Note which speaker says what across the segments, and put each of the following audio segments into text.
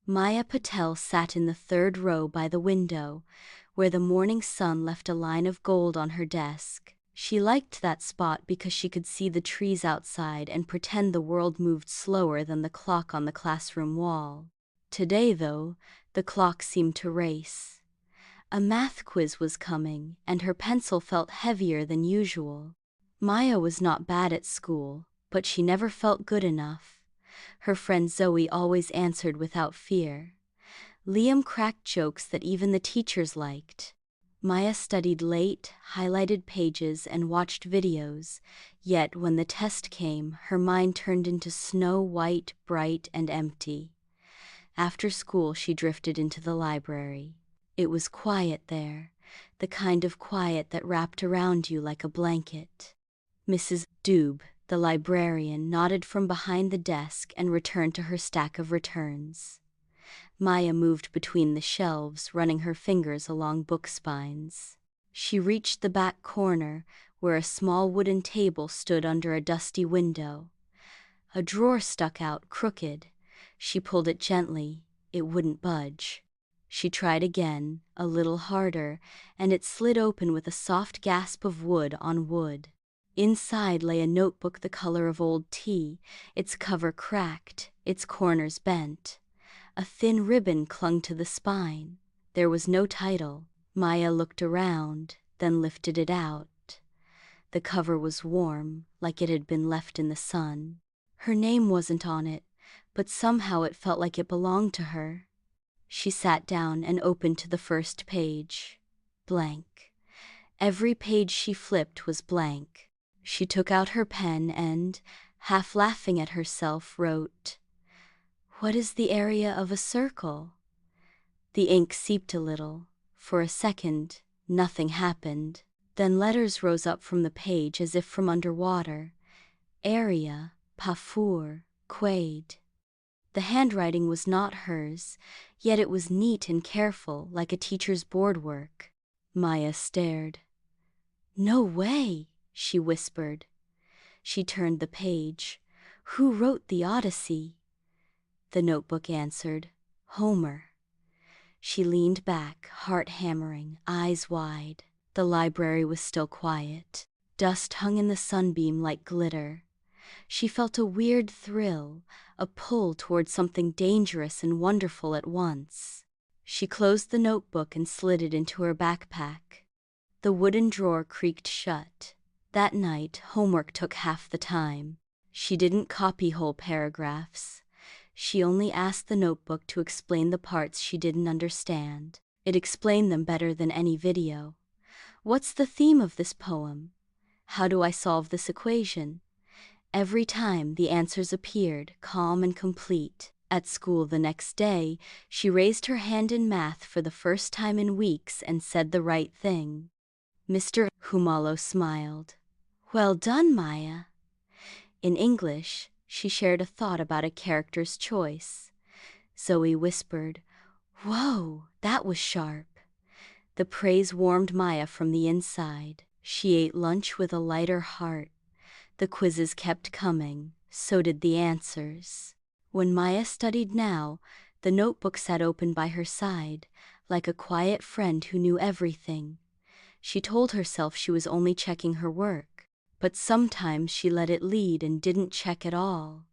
Speaker 1: Maya Patel sat in the third row by the window, where the morning sun left a line of gold on her desk. She liked that spot because she could see the trees outside and pretend the world moved slower than the clock on the classroom wall. Today, though, the clock seemed to race. A math quiz was coming, and her pencil felt heavier than usual. Maya was not bad at school, but she never felt good enough. Her friend Zoe always answered without fear. Liam cracked jokes that even the teachers liked. Maya studied late, highlighted pages, and watched videos, yet when the test came, her mind turned into snow white, bright, and empty. After school, she drifted into the library. It was quiet there, the kind of quiet that wrapped around you like a blanket. Mrs. Doob, the librarian, nodded from behind the desk and returned to her stack of returns. Maya moved between the shelves, running her fingers along book spines. She reached the back corner, where a small wooden table stood under a dusty window. A drawer stuck out crooked. She pulled it gently. It wouldn't budge. She tried again, a little harder, and it slid open with a soft gasp of wood on wood. Inside lay a notebook the color of old tea, its cover cracked, its corners bent. A thin ribbon clung to the spine. There was no title. Maya looked around, then lifted it out. The cover was warm, like it had been left in the sun. Her name wasn't on it, but somehow it felt like it belonged to her. She sat down and opened to the first page. Blank. Every page she flipped was blank. She took out her pen and, half laughing at herself, wrote, "What is the area of a circle?" The ink seeped a little. For a second, nothing happened. Then letters rose up from the page as if from underwater. Area, Pafur, Quaid. The handwriting was not hers, yet it was neat and careful, like a teacher's board work. Maya stared. "No way," she whispered. She turned the page. "Who wrote the Odyssey?" The notebook answered, "Homer." She leaned back, heart hammering, eyes wide. The library was still quiet. Dust hung in the sunbeam like glitter. She felt a weird thrill, a pull toward something dangerous and wonderful at once. She closed the notebook and slid it into her backpack. The wooden drawer creaked shut. That night, homework took half the time. She didn't copy whole paragraphs. She only asked the notebook to explain the parts she didn't understand. It explained them better than any video. What's the theme of this poem? How do I solve this equation? Every time the answers appeared, calm and complete. At school the next day, she raised her hand in math for the first time in weeks and said the right thing. Mr. Humalo smiled. "Well done, Maya." In English, she shared a thought about a character's choice. Zoe whispered, "Whoa, that was sharp." The praise warmed Maya from the inside. She ate lunch with a lighter heart. The quizzes kept coming, so did the answers. When Maya studied now, the notebook sat open by her side, like a quiet friend who knew everything. She told herself she was only checking her work, but sometimes she let it lead and didn't check at all.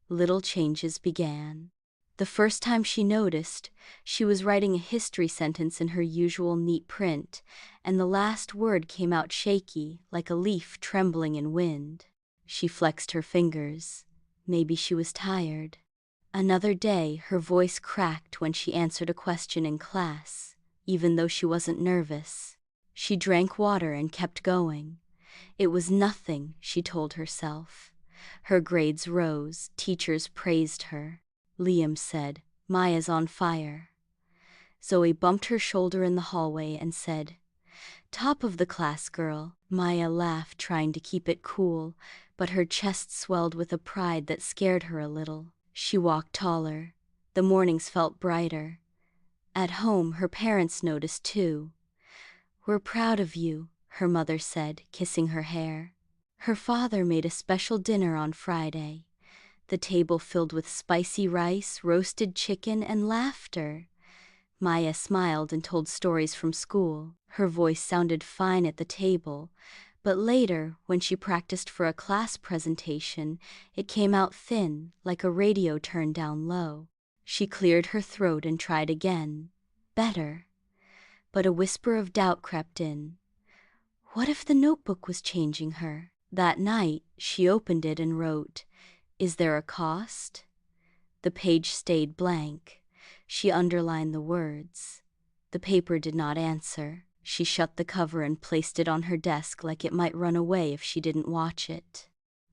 Speaker 1: Little changes began. The first time she noticed, she was writing a history sentence in her usual neat print, and the last word came out shaky, like a leaf trembling in wind. She flexed her fingers. Maybe she was tired. Another day, her voice cracked when she answered a question in class, even though she wasn't nervous. She drank water and kept going. It was nothing, she told herself. Her grades rose, teachers praised her. Liam said, "Maya's on fire." Zoe bumped her shoulder in the hallway and said, "Top of the class, girl." Maya laughed, trying to keep it cool, but her chest swelled with a pride that scared her a little. She walked taller. The mornings felt brighter. At home, her parents noticed too. "We're proud of you," her mother said, kissing her hair. Her father made a special dinner on Friday. the table filled with spicy rice, roasted chicken, and laughter. Maya smiled and told stories from school. Her voice sounded fine at the table, but later, when she practiced for a class presentation, it came out thin, like a radio turned down low. She cleared her throat and tried again. Better. But a whisper of doubt crept in. What if the notebook was changing her? That night, she opened it and wrote, "Is there a cost?" The page stayed blank. She underlined the words. The paper did not answer. She shut the cover and placed it on her desk like it might run away if she didn't watch it.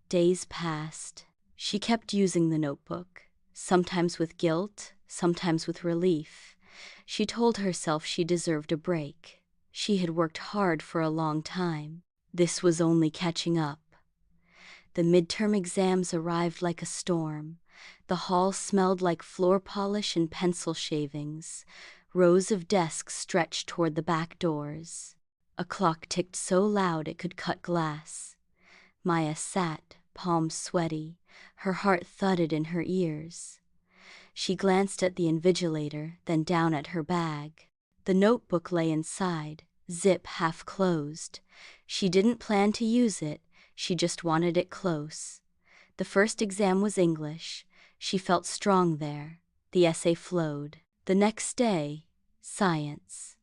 Speaker 1: Days passed. She kept using the notebook, sometimes with guilt, sometimes with relief. She told herself she deserved a break. She had worked hard for a long time. This was only catching up. The midterm exams arrived like a storm. The hall smelled like floor polish and pencil shavings. Rows of desks stretched toward the back doors. A clock ticked so loud it could cut glass. Maya sat, palms sweaty. Her heart thudded in her ears. She glanced at the invigilator, then down at her bag. The notebook lay inside, zip half closed. She didn't plan to use it, she just wanted it close. The first exam was English. She felt strong there. The essay flowed. The next day, science.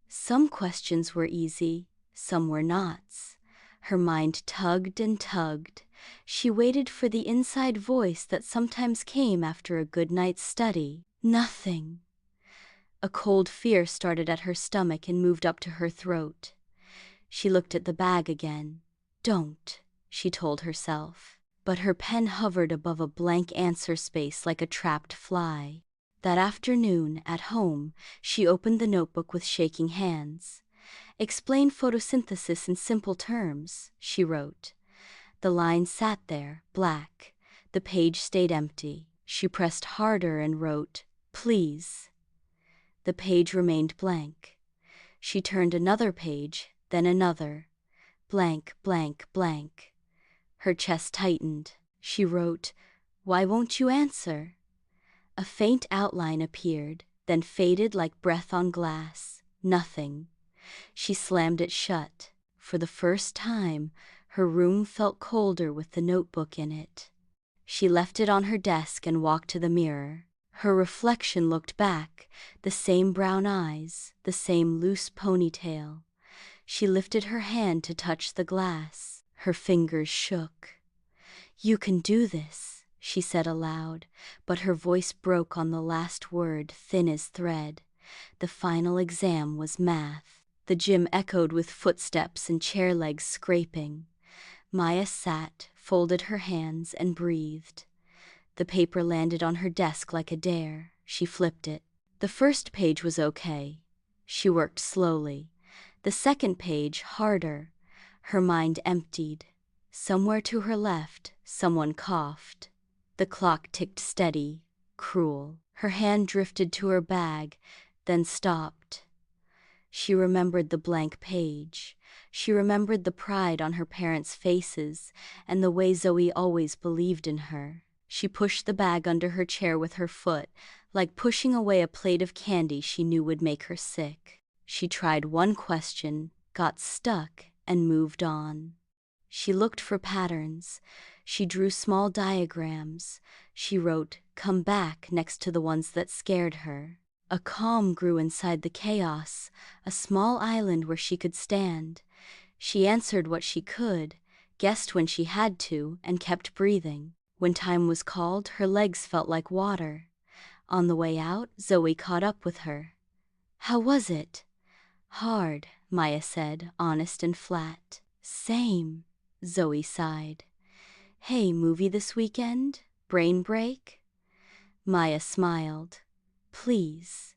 Speaker 1: Some questions were easy, some were not. Her mind tugged and tugged. She waited for the inside voice that sometimes came after a good night's study. Nothing. A cold fear started at her stomach and moved up to her throat. She looked at the bag again. Don't, she told herself. But her pen hovered above a blank answer space like a trapped fly. That afternoon, at home, she opened the notebook with shaking hands. "Explain photosynthesis in simple terms," she wrote. The line sat there, black. The page stayed empty. She pressed harder and wrote, "Please." The page remained blank. She turned another page, then another. Blank, blank, blank. Her chest tightened. She wrote, "Why won't you answer?" A faint outline appeared, then faded like breath on glass. Nothing. She slammed it shut. For the first time, her room felt colder with the notebook in it. She left it on her desk and walked to the mirror. Her reflection looked back, the same brown eyes, the same loose ponytail. She lifted her hand to touch the glass. Her fingers shook. "You can do this," she said aloud, but her voice broke on the last word, thin as thread. The final exam was math. The gym echoed with footsteps and chair legs scraping. Maya sat, folded her hands, and breathed. The paper landed on her desk like a dare. She flipped it. The first page was okay. She worked slowly. The second page, harder. Her mind emptied. Somewhere to her left, someone coughed. The clock ticked steady, cruel. Her hand drifted to her bag, then stopped. She remembered the blank page. She remembered the pride on her parents' faces and the way Zoe always believed in her. She pushed the bag under her chair with her foot, like pushing away a plate of candy she knew would make her sick. She tried one question, got stuck, and moved on. She looked for patterns. She drew small diagrams. She wrote, "Come back," next to the ones that scared her. A calm grew inside the chaos, a small island where she could stand. She answered what she could, guessed when she had to, and kept breathing. When time was called, her legs felt like water. On the way out, Zoe caught up with her. "How was it?" "Hard," Maya said, honest and flat. "Same," Zoe sighed. "Hey, movie this weekend? Brain break?" Maya smiled. "Please."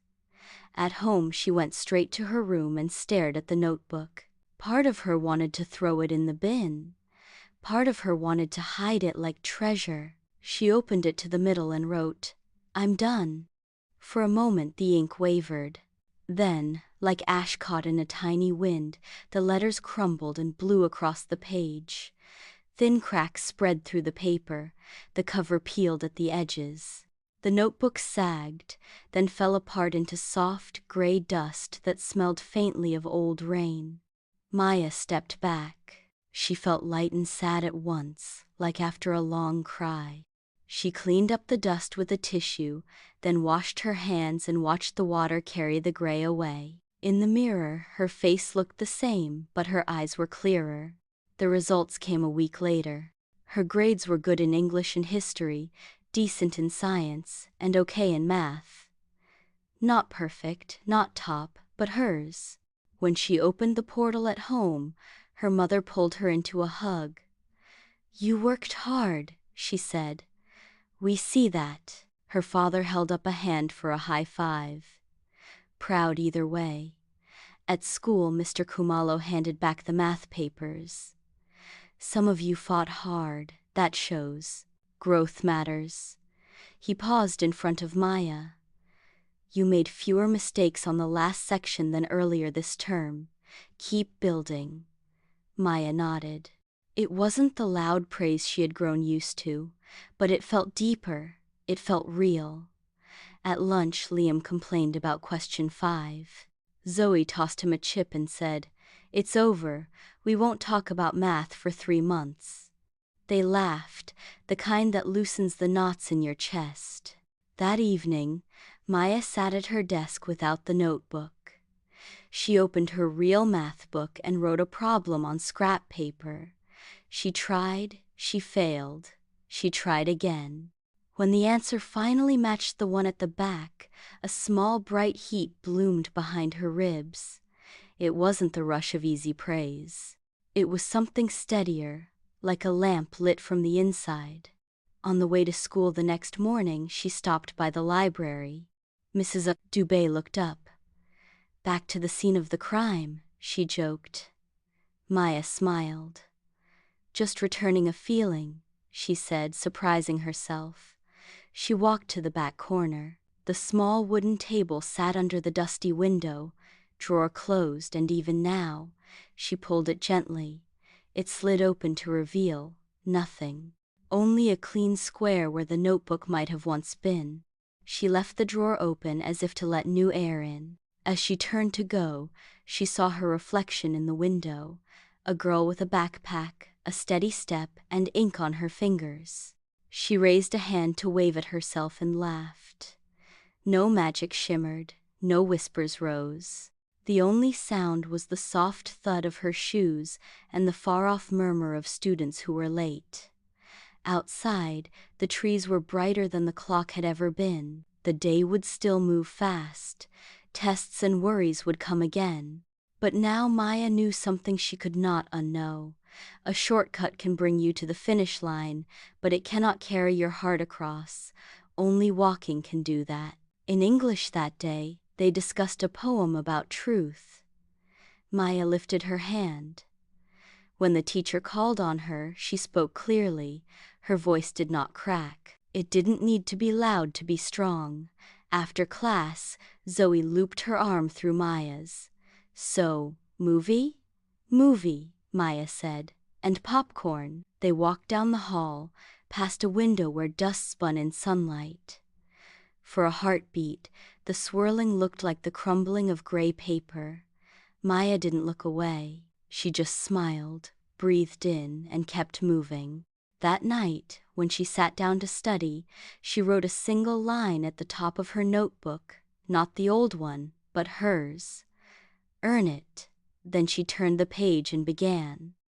Speaker 1: At home, she went straight to her room and stared at the notebook. Part of her wanted to throw it in the bin. Part of her wanted to hide it like treasure. She opened it to the middle and wrote, "I'm done." For a moment the ink wavered. Then, like ash caught in a tiny wind, the letters crumbled and blew across the page. Thin cracks spread through the paper, the cover peeled at the edges. The notebook sagged, then fell apart into soft, gray dust that smelled faintly of old rain. Maya stepped back. She felt light and sad at once, like after a long cry. She cleaned up the dust with a tissue, then washed her hands and watched the water carry the gray away. In the mirror, her face looked the same, but her eyes were clearer. The results came a week later. Her grades were good in English and history, decent in science, and okay in math. Not perfect, not top, but hers. When she opened the portal at home, her mother pulled her into a hug. "You worked hard," she said. "We see that." Her father held up a hand for a high five. Proud either way. At school, Mr. Kumalo handed back the math papers. "Some of you fought hard, that shows. Growth matters." He paused in front of Maya. "You made fewer mistakes on the last section than earlier this term. Keep building." Maya nodded. It wasn't the loud praise she had grown used to, but it felt deeper, it felt real. At lunch, Liam complained about question 5. Zoe tossed him a chip and said, "It's over, we won't talk about math for 3 months." They laughed, the kind that loosens the knots in your chest. That evening, Maya sat at her desk without the notebook. She opened her real math book and wrote a problem on scrap paper. She tried, she failed, she tried again. When the answer finally matched the one at the back, a small bright heat bloomed behind her ribs. It wasn't the rush of easy praise. It was something steadier, like a lamp lit from the inside. On the way to school the next morning, she stopped by the library. Mrs. Dubé looked up. "Back to the scene of the crime," she joked. Maya smiled. "Just returning a feeling," she said, surprising herself. She walked to the back corner. The small wooden table sat under the dusty window, drawer closed, and even now, she pulled it gently. It slid open to reveal nothing. Only a clean square where the notebook might have once been. She left the drawer open as if to let new air in. As she turned to go, she saw her reflection in the window, a girl with a backpack, a steady step, and ink on her fingers. She raised a hand to wave at herself and laughed. No magic shimmered, no whispers rose. The only sound was the soft thud of her shoes and the far-off murmur of students who were late. Outside, the trees were brighter than the clock had ever been. The day would still move fast. Tests and worries would come again. But now Maya knew something she could not unknow. A shortcut can bring you to the finish line, but it cannot carry your heart across. Only walking can do that. In English that day, they discussed a poem about truth. Maya lifted her hand. When the teacher called on her, she spoke clearly. Her voice did not crack. It didn't need to be loud to be strong. After class, Zoe looped her arm through Maya's. "So, movie?" "Movie," Maya said. "And popcorn." They walked down the hall, past a window where dust spun in sunlight. For a heartbeat, the swirling looked like the crumbling of gray paper. Maya didn't look away. She just smiled, breathed in, and kept moving. That night, when she sat down to study, she wrote a single line at the top of her notebook, not the old one, but hers. "Earn it." Then she turned the page and began.